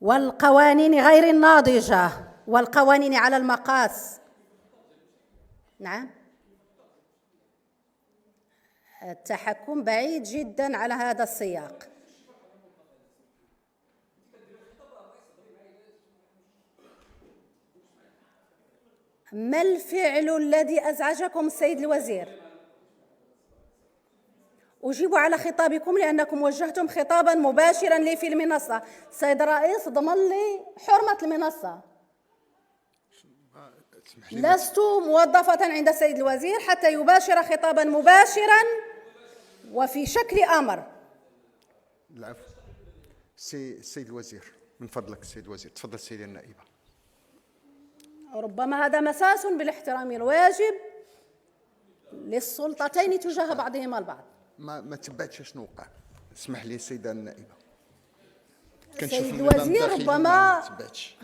والقوانين غير الناضجة والقوانين على المقاس. نعم، التحكم بعيد جدا على هذا السياق. ما الفعل الذي أزعجكم السيد الوزير؟ أجيب على خطابكم لأنكم وجهتم خطابا مباشرا لي في المنصة. السيد الرئيس ضمن لي حرمة المنصة. لست موظفة عند السيد الوزير حتى يباشر خطابا مباشرا وفي شكل أمر. العفو. السيد الوزير من فضلك. السيد الوزير تفضل. السيدة النائبة. ربما هذا مساس بالاحترام الواجب للسلطتين تجاه بعضهما البعض. ما تبعتش شنو وقع. اسمح لي السيدة النائبة. السيد الوزير ربما ما تبعتش.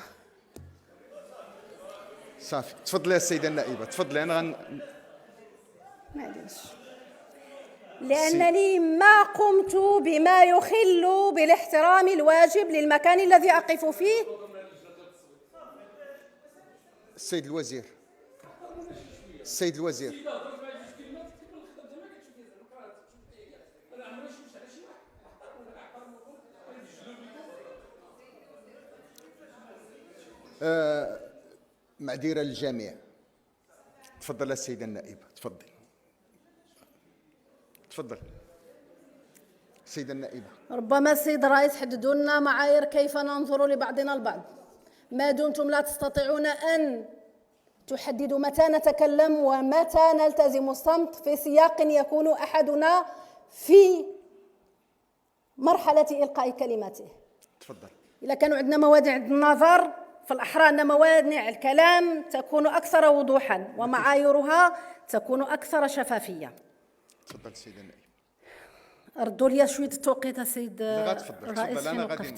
صافي تفضلي يا السيدة النائبة تفضلي. أنا معليش، لأنني ما قمت بما يخل بالاحترام الواجب للمكان الذي أقف فيه. السيد الوزير. السيد الوزير معذرة للجميع. تفضل السيدة النائبة تفضل. تفضل السيدة النائبة. ربما السيد الرئيس حددوا لنا معايير كيف ننظر لبعضنا البعض. ما دمتم لا تستطيعون أن تحددوا متى نتكلم ومتى نلتزم الصمت في سياق يكون أحدنا في مرحلة إلقاء كلمته. تفضل. إذا كانوا عندنا موانع النظر فالأحرى أن موانع الكلام تكون أكثر وضوحا ومعاييرها تكون أكثر شفافية. تفضل السيدة النائبة. ردوا لي شوية التوقيت السيد الرئيس. تفضل. أنا غادي